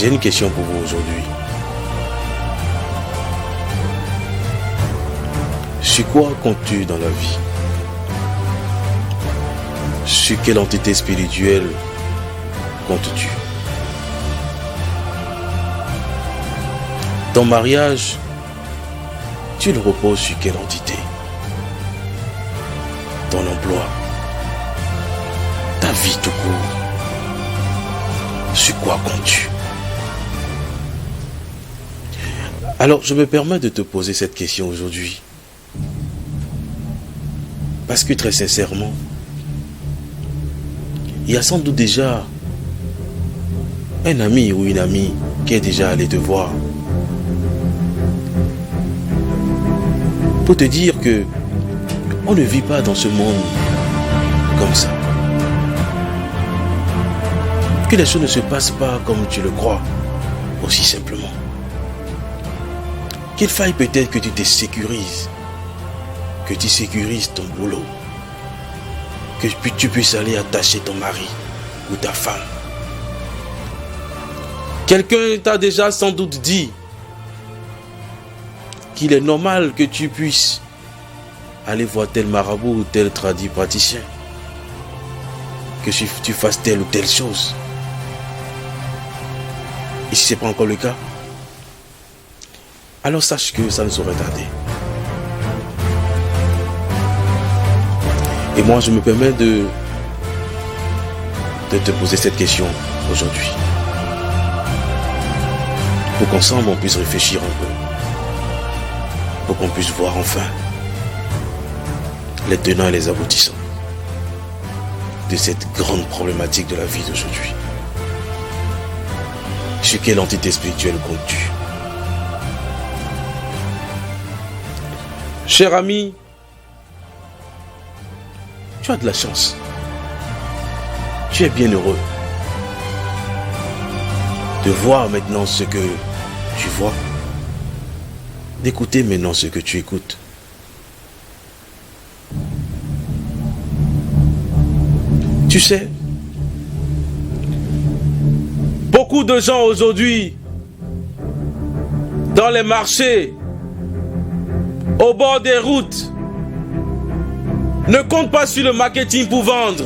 J'ai une question pour vous aujourd'hui. Sur quoi comptes-tu dans la vie? Sur quelle entité spirituelle comptes-tu? Ton mariage, tu le reposes sur quelle entité? Ton emploi, ta vie tout court, sur quoi comptes-tu? Alors, je me permets de te poser cette question aujourd'hui. Parce que très sincèrement, il y a sans doute déjà un ami ou une amie qui est déjà allé te voir pour te dire que on ne vit pas dans ce monde comme ça. Que les choses ne se passent pas comme tu le crois, aussi simplement. Qu'il faille peut-être que tu te sécurises, que tu sécurises ton boulot, que tu puisses aller attacher ton mari ou ta femme. Quelqu'un t'a déjà sans doute dit qu'il est normal que tu puisses aller voir tel marabout ou tel tradit praticien, que tu fasses telle ou telle chose. Et si ce n'est pas encore le cas, alors sache que ça ne saurait tarder. Et moi, je me permets de te poser cette question aujourd'hui. Pour qu'ensemble, on puisse réfléchir un peu. Pour qu'on puisse voir enfin les tenants et les aboutissants de cette grande problématique de la vie d'aujourd'hui. Sur quelle entité spirituelle comptes-tu? Cher ami, tu as de la chance. Tu es bien heureux de voir maintenant ce que tu vois, d'écouter maintenant ce que tu écoutes. Tu sais, beaucoup de gens aujourd'hui, dans les marchés, au bord des routes, ne comptent pas sur le marketing pour vendre,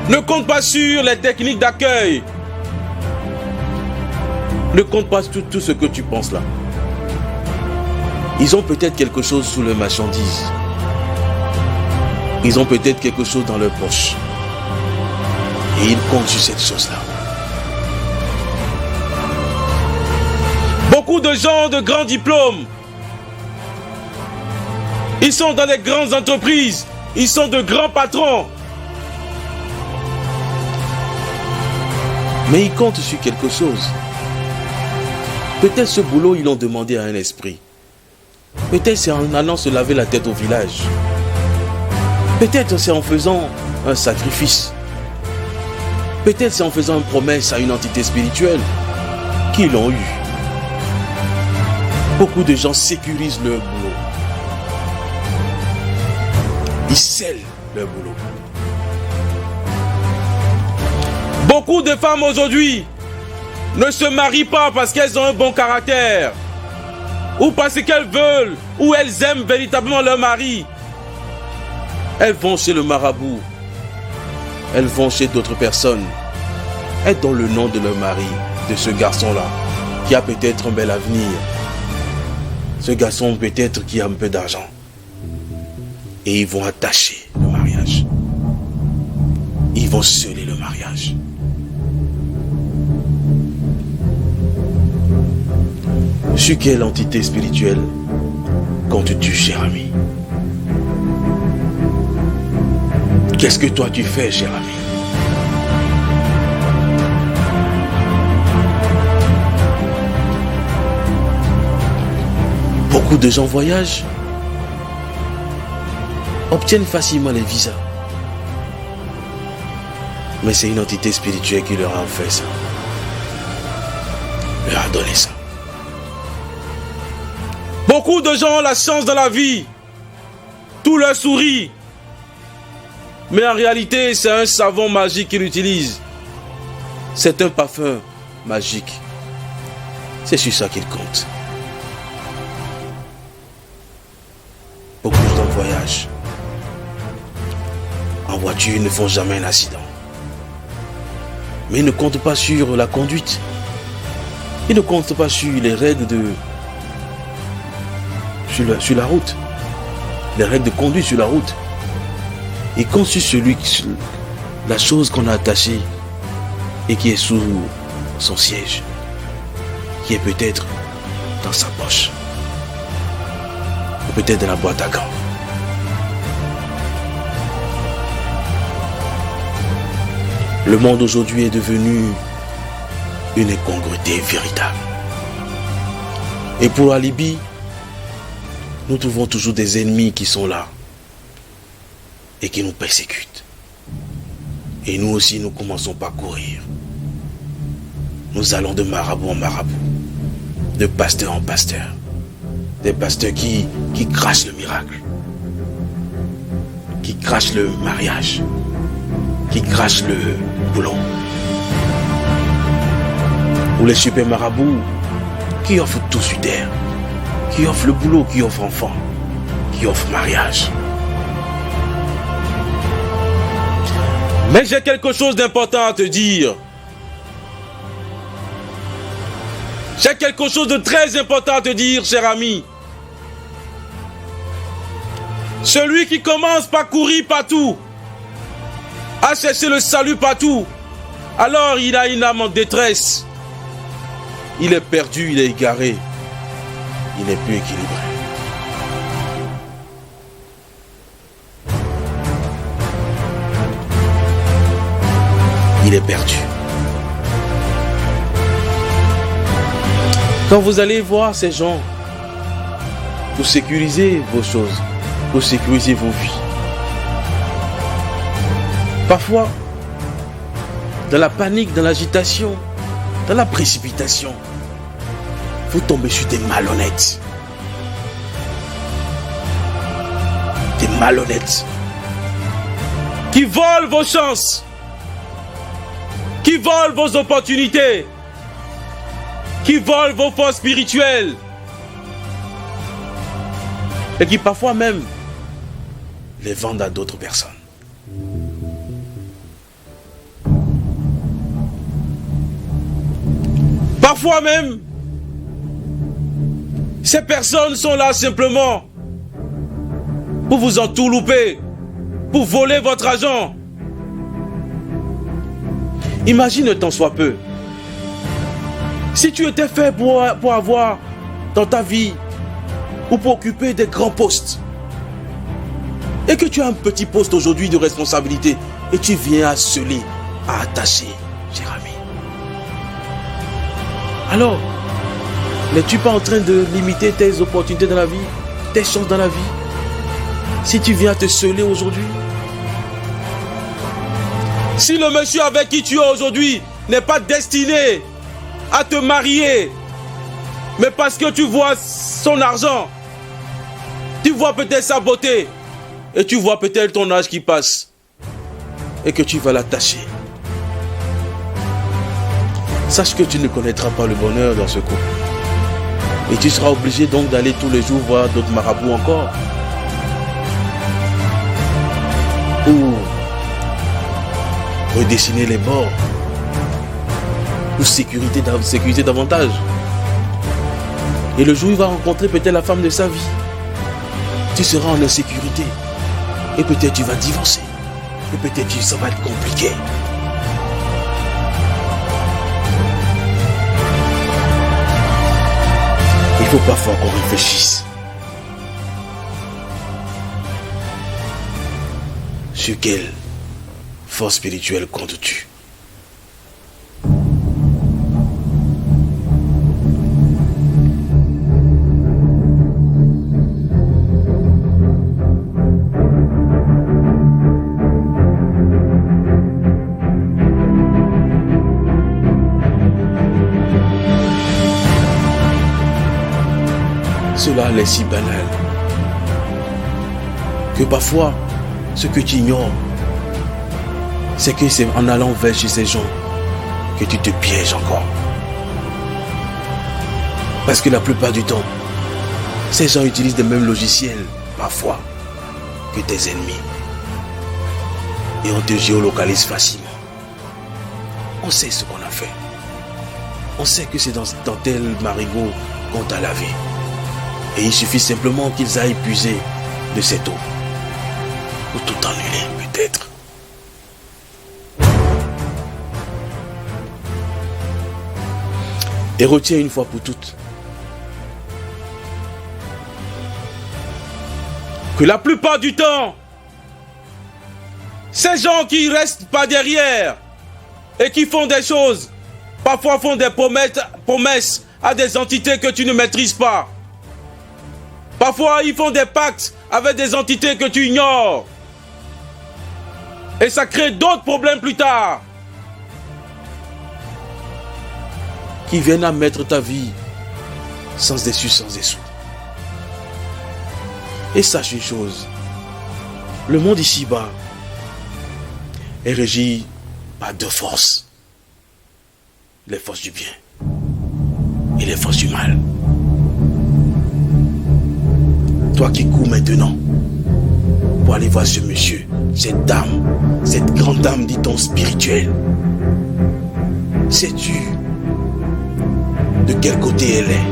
ne comptent pas sur les techniques d'accueil, ne comptent pas sur tout ce que tu penses là. Ils ont peut-être quelque chose sous leur marchandise. Ils ont peut-être quelque chose dans leur poche. Et ils comptent sur cette chose-là. Beaucoup de gens de grands diplômes, ils sont dans les grandes entreprises, ils sont de grands patrons. Mais ils comptent sur quelque chose. Peut-être ce boulot, ils l'ont demandé à un esprit. Peut-être c'est en allant se laver la tête au village. Peut-être c'est en faisant un sacrifice. Peut-être c'est en faisant une promesse à une entité spirituelle qu'ils l'ont eu. Beaucoup de gens sécurisent leur boulot. Ils scellent leur boulot. Beaucoup de femmes aujourd'hui ne se marient pas parce qu'elles ont un bon caractère, ou parce qu'elles veulent, ou elles aiment véritablement leur mari. Elles vont chez le marabout, elles vont chez d'autres personnes, elles donnent le nom de leur mari, de ce garçon-là, qui a peut-être un bel avenir, ce garçon peut-être qui a un peu d'argent. Et ils vont attacher le mariage. Ils vont sceller le mariage. Sur quelle entité spirituelle comptes-tu, cher ami? Qu'est-ce que toi tu fais, cher ami? Beaucoup de gens voyagent, obtiennent facilement les visas. Mais c'est une entité spirituelle qui leur a fait ça. Leur a donné ça. Beaucoup de gens ont la chance dans la vie. Tout leur sourit. Mais en réalité, c'est un savon magique qu'ils utilisent. C'est un parfum magique. C'est sur ça qu'il compte. Beaucoup de gens voyagent. En voiture, ils ne font jamais un accident. Mais ils ne comptent pas sur la conduite. Ils ne comptent pas sur les règles sur la route. Les règles de conduite sur la route. Ils comptent sur la chose qu'on a attachée et qui est sous son siège, qui est peut-être dans sa poche, ou peut-être dans la boîte à gants. Le monde aujourd'hui est devenu une incongruité véritable. Et pour la Libye, nous trouvons toujours des ennemis qui sont là et qui nous persécutent. Et nous aussi, nous commençons par courir. Nous allons de marabout en marabout, de pasteur en pasteur. Des pasteurs qui crachent le miracle, qui crachent le mariage, qui crachent le boulot. Ou les super marabouts qui offrent tout sur terre, qui offrent le boulot, qui offrent enfant, qui offrent mariage. Mais j'ai quelque chose d'important à te dire. J'ai quelque chose de très important à te dire, cher ami. Celui qui commence par courir partout, à chercher le salut partout, alors il a une âme en détresse. Il est perdu, il est égaré, il n'est plus équilibré. Il est perdu. Quand vous allez voir ces gens, pour sécuriser vos choses, pour sécuriser vos vies, parfois, dans la panique, dans l'agitation, dans la précipitation, vous tombez sur des malhonnêtes. Des malhonnêtes qui volent vos chances, qui volent vos opportunités, qui volent vos forces spirituelles et qui parfois même les vendent à d'autres personnes. Parfois même, ces personnes sont là simplement pour vous entourlouper, pour voler votre argent. Imagine tant soit peu, si tu étais fait pour avoir dans ta vie ou pour occuper des grands postes et que tu as un petit poste aujourd'hui de responsabilité et tu viens à sceller, à attacher, cher ami. Alors, n'es-tu pas en train de limiter tes opportunités dans la vie, tes chances dans la vie, si tu viens te sceller aujourd'hui? Si le monsieur avec qui tu es aujourd'hui n'est pas destiné à te marier, mais parce que tu vois son argent, tu vois peut-être sa beauté, et tu vois peut-être ton âge qui passe, et que tu vas l'attacher, sache que tu ne connaîtras pas le bonheur dans ce couple. Et tu seras obligé donc d'aller tous les jours voir d'autres marabouts encore. Ou redessiner les bords. Ou sécuriser davantage. Et le jour où il va rencontrer peut-être la femme de sa vie, tu seras en insécurité. Et peut-être tu vas divorcer. Et peut-être ça va être compliqué. Il faut parfois qu'on réfléchisse sur quelle force spirituelle comptes-tu? Cela est si banal que parfois ce que tu ignores, c'est que c'est en allant vers chez ces gens que tu te pièges encore. Parce que la plupart du temps, ces gens utilisent les mêmes logiciels, parfois, que tes ennemis. Et on te géolocalise facilement. On sait ce qu'on a fait. On sait que c'est dans tel marigot qu'on t'a lavé. Et il suffit simplement qu'ils aillent puiser de cette eau. Ou tout annuler, peut-être. Et retiens une fois pour toutes que la plupart du temps, ces gens qui restent pas derrière et qui font des choses, parfois font des promesses à des entités que tu ne maîtrises pas. Parfois, ils font des pactes avec des entités que tu ignores. Et ça crée d'autres problèmes plus tard. Qui viennent à mettre ta vie sans dessus, sans dessous. Et sache une chose, le monde ici-bas est régi par deux forces. Les forces du bien et les forces du mal. Toi qui cours maintenant pour aller voir ce monsieur, cette dame, cette grande dame, dit-on, spirituelle. Sais-tu de quel côté elle est?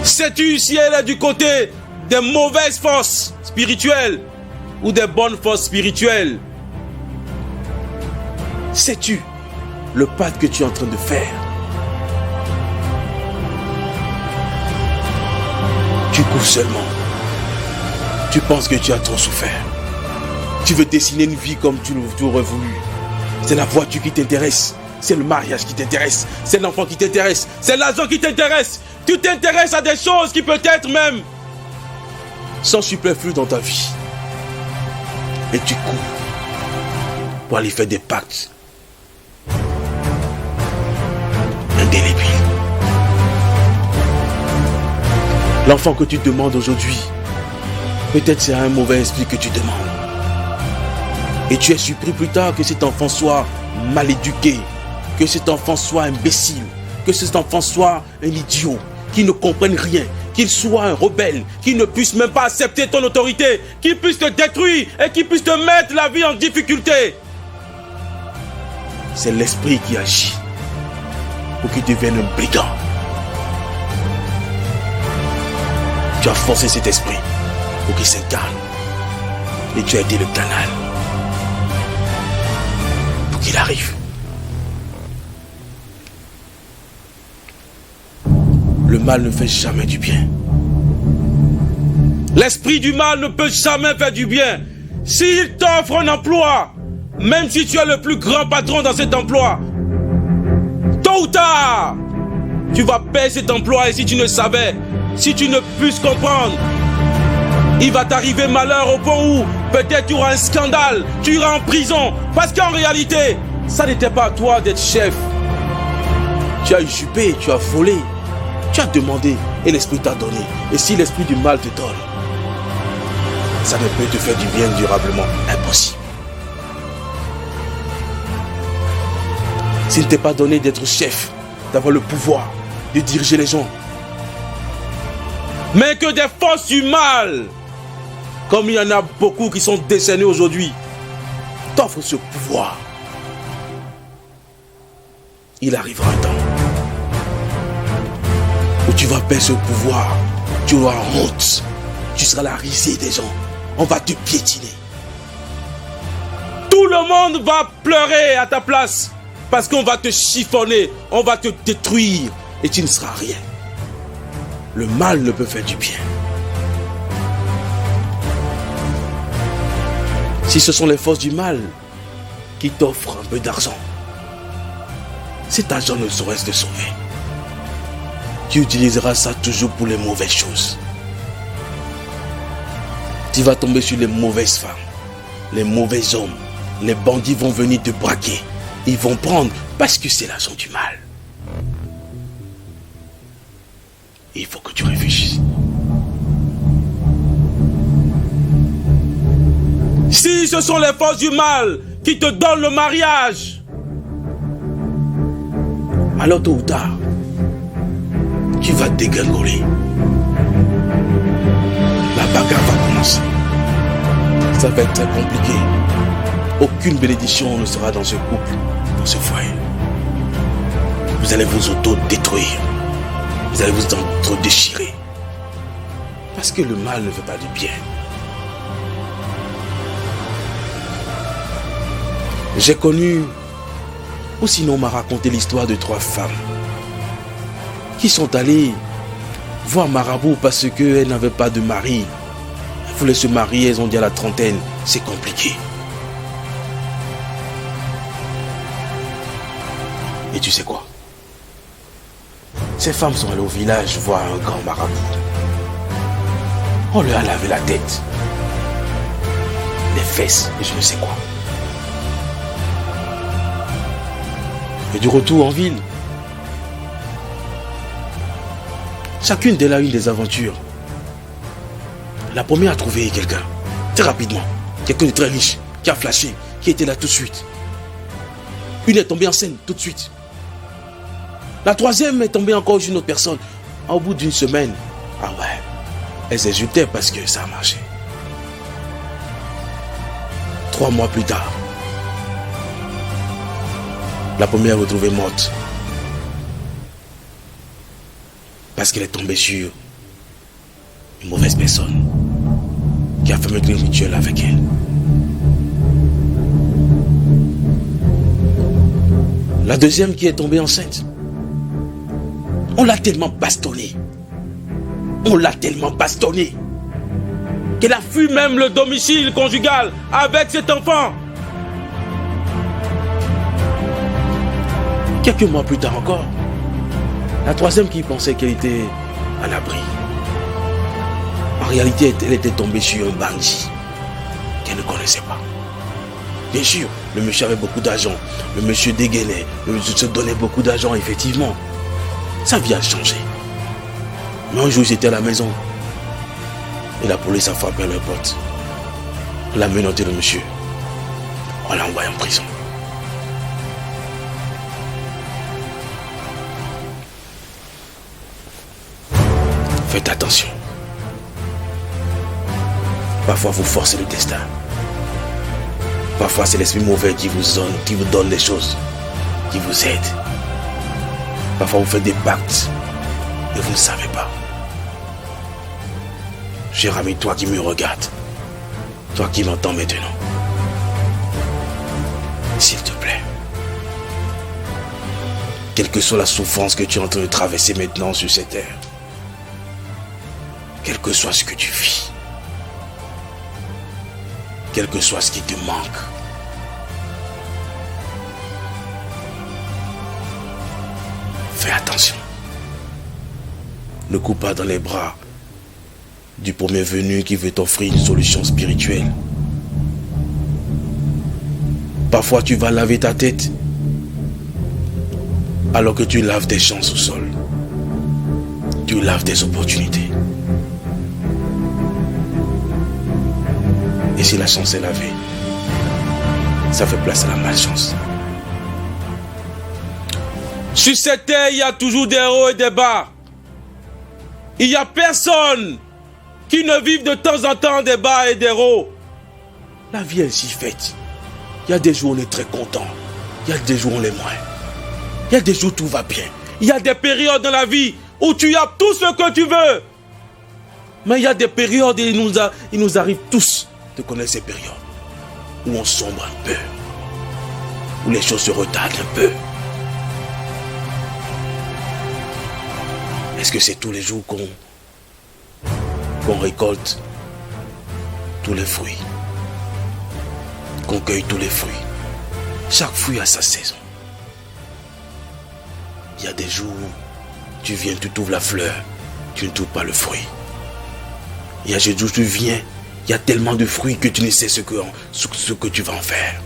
Sais-tu si elle est du côté des mauvaises forces spirituelles ou des bonnes forces spirituelles? Sais-tu le pacte que tu es en train de faire? Tu cours seulement. Tu penses que tu as trop souffert. Tu veux dessiner une vie comme tu aurais voulu. C'est la voiture qui t'intéresse. C'est le mariage qui t'intéresse. C'est l'enfant qui t'intéresse. C'est l'argent qui t'intéresse. Tu t'intéresses à des choses qui peut-être même sont superflues dans ta vie. Et tu cours pour aller faire des pactes indélébiles. L'enfant que tu demandes aujourd'hui, peut-être c'est un mauvais esprit que tu demandes. Et tu es surpris plus tard que cet enfant soit mal éduqué, que cet enfant soit imbécile, que cet enfant soit un idiot, qui ne comprenne rien, qu'il soit un rebelle, qu'il ne puisse même pas accepter ton autorité, qu'il puisse te détruire et qu'il puisse te mettre la vie en difficulté. C'est l'esprit qui agit pour qu'il devienne un brigand. Tu as forcé cet esprit pour qu'il s'incarne et tu as été le canal pour qu'il arrive. Le mal ne fait jamais du bien. L'esprit du mal ne peut jamais faire du bien. S'il t'offre un emploi, même si tu es le plus grand patron dans cet emploi, tôt ou tard, tu vas perdre cet emploi. Et si tu ne savais, si tu ne puisses comprendre, il va t'arriver malheur au point où peut-être tu auras un scandale, tu iras en prison. Parce qu'en réalité, ça n'était pas à toi d'être chef. Tu as usurpé, tu as volé. Tu as demandé et l'esprit t'a donné. Et si l'esprit du mal te donne, ça ne peut te faire du bien durablement. Impossible. S'il ne t'est pas donné d'être chef, d'avoir le pouvoir de diriger les gens, mais que des forces du mal, comme il y en a beaucoup qui sont déchaînés aujourd'hui, t'offrent ce pouvoir, il arrivera un temps où tu vas perdre ce pouvoir, tu auras honte, tu seras la risée des gens, on va te piétiner. Tout le monde va pleurer à ta place parce qu'on va te chiffonner, on va te détruire et tu ne seras rien. Le mal ne peut faire du bien. Si ce sont les forces du mal qui t'offrent un peu d'argent, cet argent ne saurait te sauver. Tu utiliseras ça toujours pour les mauvaises choses. Tu vas tomber sur les mauvaises femmes, les mauvais hommes. Les bandits vont venir te braquer. Ils vont prendre parce que c'est l'argent du mal. Il faut que tu réfléchisses. Si ce sont les forces du mal qui te donnent le mariage, alors tôt ou tard, tu vas dégringoler. La bagarre va commencer. Ça va être très compliqué. Aucune bénédiction ne sera dans ce couple, dans ce foyer. Vous allez vous auto-détruire. Vous allez vous auto-déchirer. Parce que le mal ne fait pas du bien. J'ai connu, ou sinon on m'a raconté l'histoire de 3 femmes qui sont allées voir Marabout parce qu'elles n'avaient pas de mari. Elles voulaient se marier, elles ont dit à la trentaine, c'est compliqué. Et tu sais quoi? Ces femmes sont allées au village voir un grand marabout. On leur a lavé la tête, les fesses et je ne sais quoi. Et du retour en ville, chacune d'elles a eu des aventures. La première a trouvé quelqu'un, très rapidement, quelqu'un de très riche, qui a flashé, qui était là tout de suite. Une est tombée enceinte tout de suite. La troisième est tombée encore chez une autre personne. Au bout d'une semaine, ah ouais, elles hésitaient parce que ça a marché. 3 mois plus tard, la première est retrouvée morte. Parce qu'elle est tombée sur une mauvaise personne qui a fait un rituel avec elle. La deuxième qui est tombée enceinte, on l'a tellement bastonnée. Qu'elle a fui même le domicile conjugal avec cet enfant. Quelques mois plus tard encore, la troisième qui pensait qu'elle était à l'abri. En réalité, elle était tombée sur un bandit qu'elle ne connaissait pas. Bien sûr, le monsieur avait beaucoup d'argent. Le monsieur dégainait. Le monsieur se donnait beaucoup d'argent, effectivement. Sa vie a changé. Mais un jour, j'étais à la maison. Et la police a frappé à leur porte. On l'a menotté le monsieur. On l'a envoyé en prison. Faites attention. Parfois, vous forcez le destin. Parfois, c'est l'esprit mauvais qui vous donne les choses, qui vous aide. Parfois, vous faites des pactes et vous ne savez pas. Cher ami, toi qui me regardes, toi qui m'entends maintenant, s'il te plaît, quelle que soit la souffrance que tu es en train de traverser maintenant sur cette terre, quel que soit ce que tu vis, quel que soit ce qui te manque, fais attention. Ne coupe pas dans les bras du premier venu qui veut t'offrir une solution spirituelle. Parfois tu vas laver ta tête alors que tu laves des chances au sol. Tu laves des opportunités. Et si la chance est lavée, ça fait place à la malchance. Sur cette terre, il y a toujours des hauts et des bas. Il n'y a personne qui ne vive de temps en temps des bas et des hauts. La vie est ainsi faite. Il y a des jours où on est très content. Il y a des jours où on l'est moins. Il y a des jours où tout va bien. Il y a des périodes dans la vie où tu as tout ce que tu veux. Mais il y a des périodes, et il nous arrive tous de connaître ces périodes où on sombre un peu, où les choses se retardent un peu. Est-ce que c'est tous les jours qu'on récolte tous les fruits, qu'on cueille tous les fruits? Chaque fruit a sa saison. Il y a des jours où tu viens, tu trouves la fleur, tu ne trouves pas le fruit. Il y a des jours où tu viens, il y a tellement de fruits que tu ne sais ce que tu vas en faire.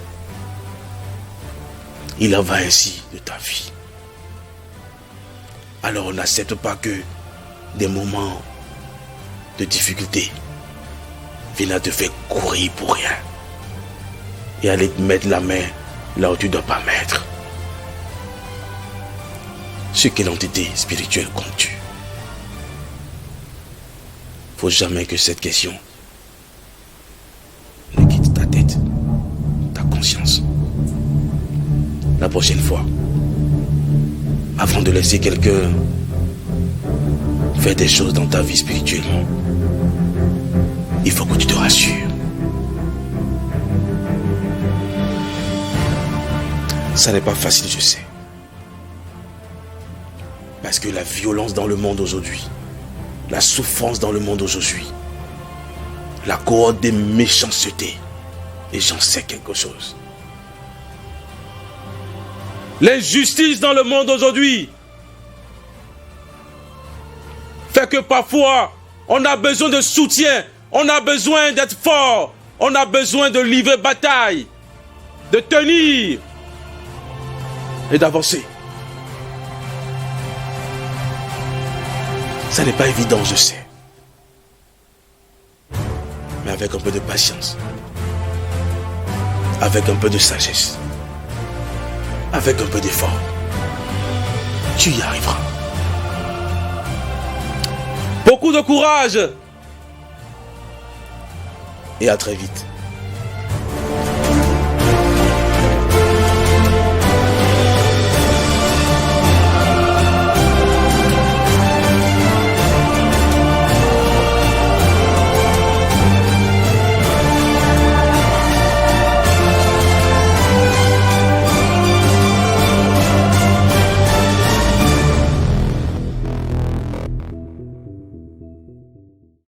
Il en va ainsi de ta vie. Alors on n'accepte pas que des moments de difficulté viennent à te faire courir pour rien et aller te mettre la main là où tu ne dois pas mettre. Ce qu'est l'entité spirituelle compte-tu. faut jamais que cette question ne quitte ta tête, ta conscience. La prochaine fois, avant de laisser quelqu'un faire des choses dans ta vie spirituellement, il faut que tu te rassures. Ça n'est pas facile, je sais. Parce que la violence dans le monde aujourd'hui, la souffrance dans le monde aujourd'hui, la cohorte des méchancetés, et j'en sais quelque chose. L'injustice dans le monde aujourd'hui fait que parfois, on a besoin de soutien, on a besoin d'être fort, on a besoin de livrer bataille, de tenir et d'avancer. Ça n'est pas évident, je sais. Mais avec un peu de patience, avec un peu de sagesse, avec un peu d'effort, tu y arriveras. Beaucoup de courage. Et à très vite.